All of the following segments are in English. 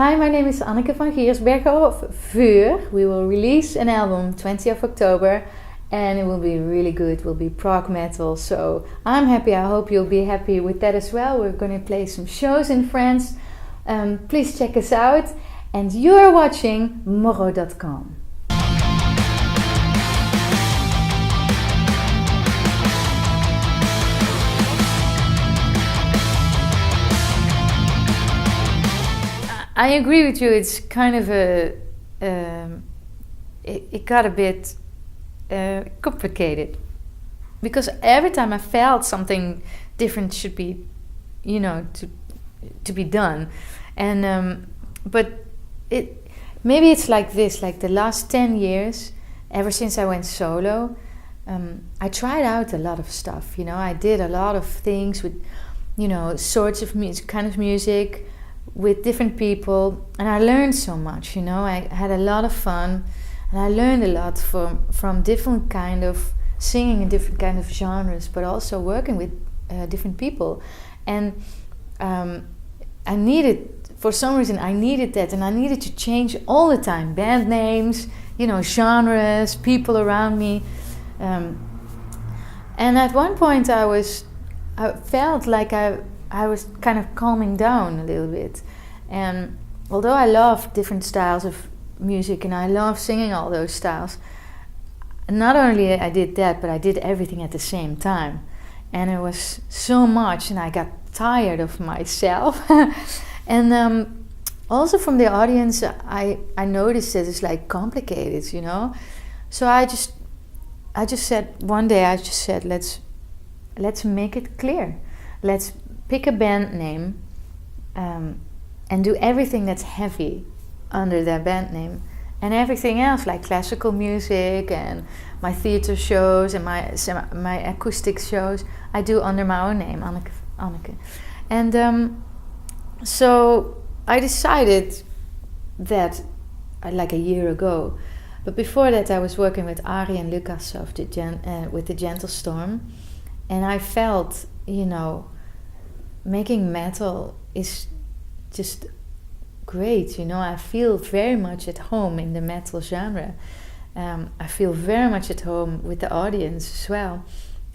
Hi, my name is Anneke Van Giersbergen of VUUR. We will release an album 20th of October and it will be really good. It will be prog metal. So I'm happy. I hope you'll be happy with that as well. We're going to play some shows in France. Please check us out. And you're watching Morow.com. I agree with you. It's kind of it got a bit complicated because every time I felt something different should be, to be done, and but maybe it's like this. Like the last 10 years, ever since I went solo, I tried out a lot of stuff. I did a lot of things with, sorts of music, kind of music, with different people, and I learned so much. I had a lot of fun, and I learned a lot from different kind of singing in different kind of genres, but also working with different people. And I needed, for some reason, I needed that, and I needed to change all the time. Band names, genres, people around me. And at one point, I felt like I was kind of calming down a little bit. And although I love different styles of music and I love singing all those styles, not only I did that, but I did everything at the same time. And it was so much, and I got tired of myself. And also from the audience, I noticed that it's like complicated, So I just said, one day I just said, let's make it clear. Let's pick a band name and do everything that's heavy under that band name, and everything else like classical music and my theater shows and my acoustic shows I do under my own name, Anneke. And so I decided that like a year ago. But before that, I was working with Ari and Lucas of with the Gentle Storm, and I felt, making metal is just great. I feel very much at home in the metal genre. I feel very much at home with the audience as well.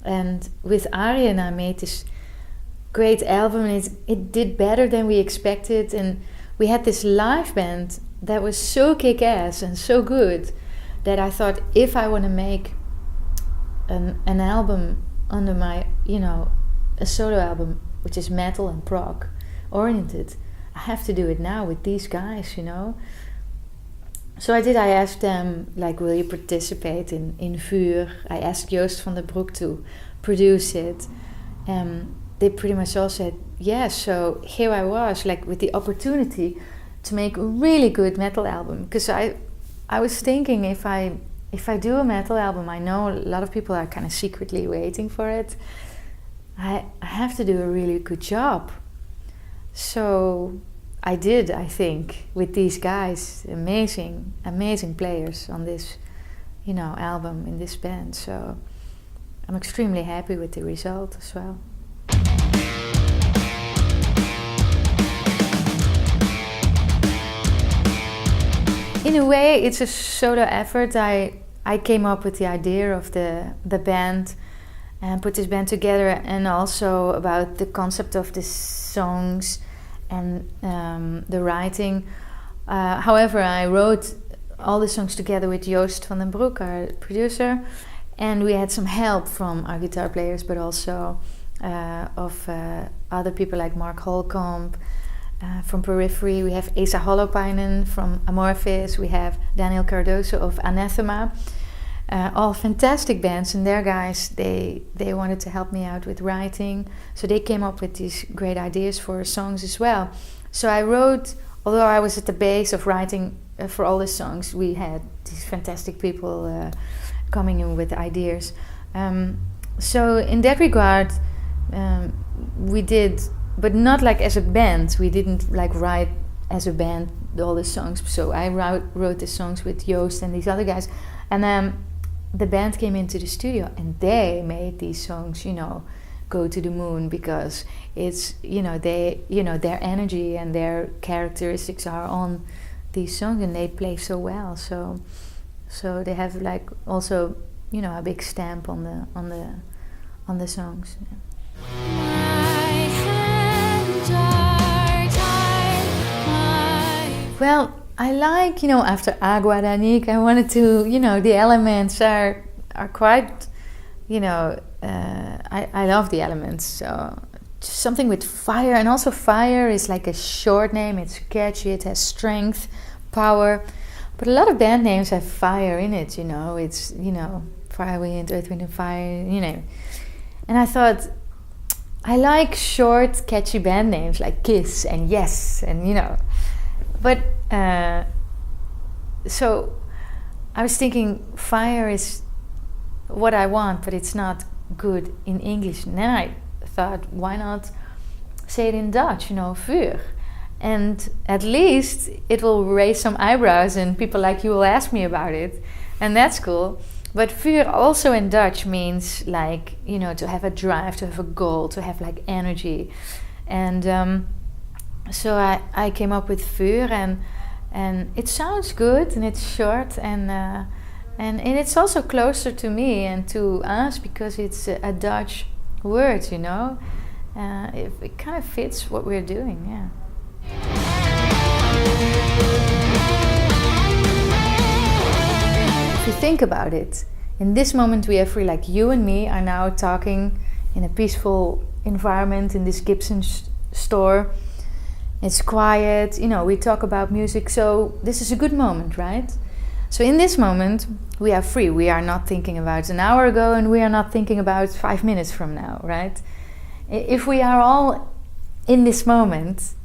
And with Ari and I made this great album, and it did better than we expected. And we had this live band that was so kick-ass and so good that I thought, if I want to make an album under my, a solo album, which is metal and prog oriented, I have to do it now with these guys, So I did. I asked them, will you participate in VUUR? I asked Joost van den Broek to produce it. They pretty much all said yes. So here I was, with the opportunity to make a really good metal album. Because I was thinking, if I do a metal album, I know a lot of people are kind of secretly waiting for it. I have to do a really good job. So I did, I think, with these guys, amazing players on this, album in this band. So I'm extremely happy with the result as well. In a way, it's a solo effort. I came up with the idea of the band and put this band together, and also about the concept of the songs and the writing. However, I wrote all the songs together with Joost van den Broek, our producer, and we had some help from our guitar players, but also of other people like Mark Holcomb from Periphery. We have Esa Holopainen from Amorphis. We have Daniel Cardoso of Anathema. All fantastic bands, and their guys, they wanted to help me out with writing, so they came up with these great ideas for songs as well. So I wrote, although I was at the base of writing for all the songs, we had these fantastic people coming in with ideas. So in that regard, we did, but not as a band. We didn't write as a band all the songs. So I wrote the songs with Joost and these other guys, and the band came into the studio and they made these songs, go to the moon because it's, their energy and their characteristics are on these songs, and they play so well. So they have like also, a big stamp on the songs. Yeah. Well, I like, after Agua d'Anique, I wanted to, the elements are quite, I love the elements. So something with fire, and also fire is like a short name. It's catchy, it has strength, power. But a lot of band names have fire in it, It's, Fire, Wind, Earth, Wind and Fire, And I thought, I like short, catchy band names like Kiss and Yes, and But, so I was thinking fire is what I want, but it's not good in English. And then I thought, why not say it in Dutch, vuur? And at least it will raise some eyebrows and people like you will ask me about it. And that's cool. But vuur also in Dutch means like, to have a drive, to have a goal, to have like energy. And so I came up with VUUR, and it sounds good, and it's short, and it's also closer to me and to us because it's a Dutch word, it kind of fits what we're doing, yeah. If you think about it, in this moment we are free, like you and me are now talking in a peaceful environment in this Gibson store. It's quiet, we talk about music, so this is a good moment, right? So in this moment, we are free. We are not thinking about an hour ago, and we are not thinking about 5 minutes from now, right? If we are all in this moment,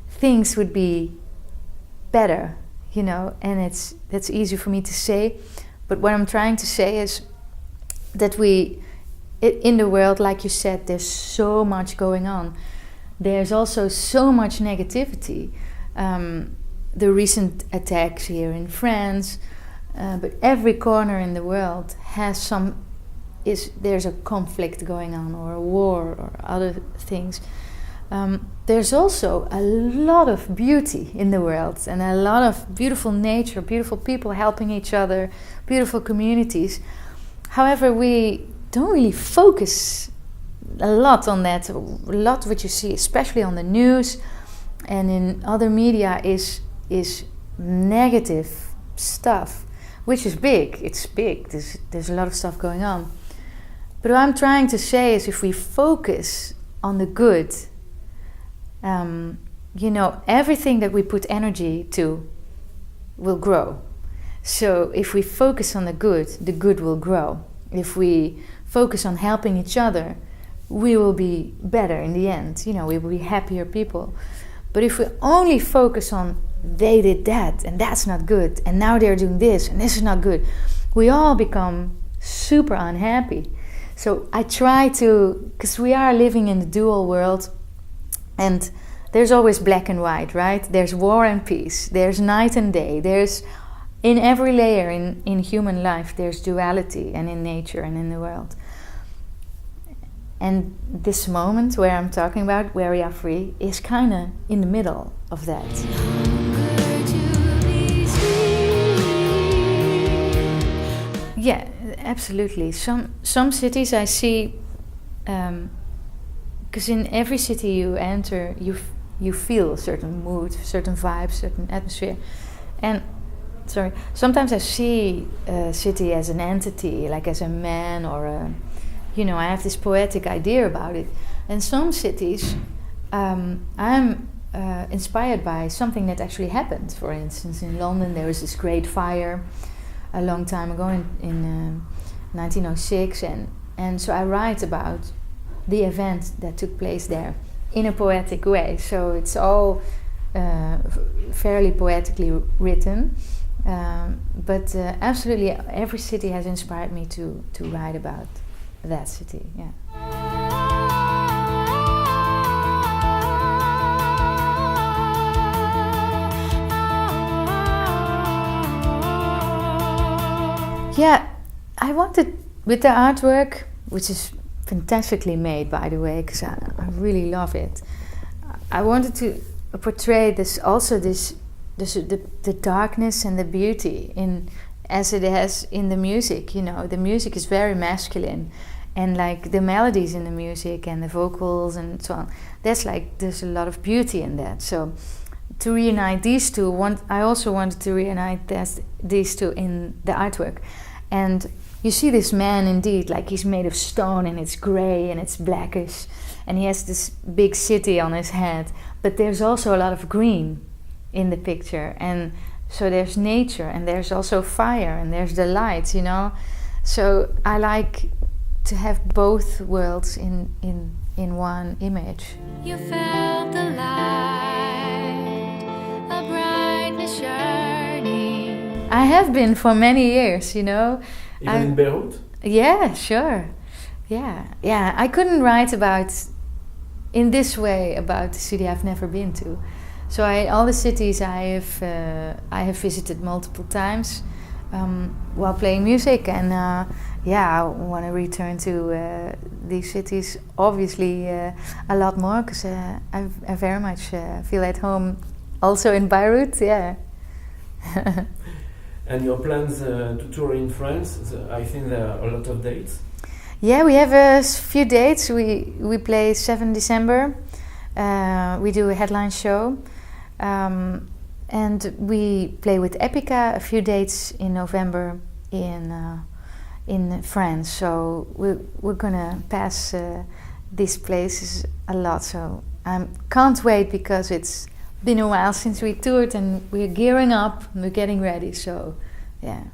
things would be better, and that's easy for me to say. But what I'm trying to say is that in the world, like you said, there's so much going on. There's also so much negativity. The recent attacks here in France, but every corner in the world has there's a conflict going on, or a war, or other things. There's also a lot of beauty in the world, and a lot of beautiful nature, beautiful people helping each other, beautiful communities. However, we don't really focus a lot on that. A lot what you see, especially on the news and in other media, is negative stuff, which is big. It's big. There's a lot of stuff going on. But what I'm trying to say is, if we focus on the good, everything that we put energy to will grow. So if we focus on the good will grow. If we focus on helping each other, we will be better in the end. We will be happier people. But if we only focus on they did that and that's not good, and now they're doing this and this is not good, we all become super unhappy. So I try to, because we are living in the dual world, and there's always black and white, right? There's war and peace. There's night and day. There's, in every layer in human life, there's duality, and in nature and in the world. And this moment where I'm talking about, where we are free, is kind of in the middle of that. Yeah, absolutely. Some cities I see, because in every city you enter, you feel a certain mood, certain vibe, certain atmosphere. And sometimes I see a city as an entity, like as a man or a, I have this poetic idea about it. And some cities, I'm inspired by something that actually happened. For instance, in London there was this great fire a long time ago in 1906, and so I write about the event that took place there in a poetic way. So it's all fairly poetically written, but absolutely every city has inspired me to write about that city. Yeah. Yeah, I wanted, with the artwork, which is fantastically made, by the way, because I really love it. I wanted to portray the darkness and the beauty as it has in the music. The music is very masculine, and like the melodies in the music and the vocals and so on, there's a lot of beauty in that. So to reunite these two, I also wanted to reunite these two in the artwork. And you see this man indeed, like he's made of stone and it's grey and it's blackish, and he has this big city on his head, but there's also a lot of green in the picture, and so there's nature and there's also fire and there's the light, so I like to have both worlds in one image. You felt the light, a brightness shining. I have been for many years, Even in Beirut? Yeah, sure. Yeah. I couldn't write in this way about the city I've never been to. So all the cities I have visited multiple times while playing music, and I want to return to these cities obviously a lot more, because I very much feel at home also in Beirut. Yeah. And your plans to tour in France? I think there are a lot of dates. Yeah, we have a few dates. We play 7 December. We do a headline show. And we play with Epica a few dates in November in France. So we're gonna pass these places a lot. So I can't wait, because it's been a while since we toured and we're gearing up and we're getting ready. So yeah.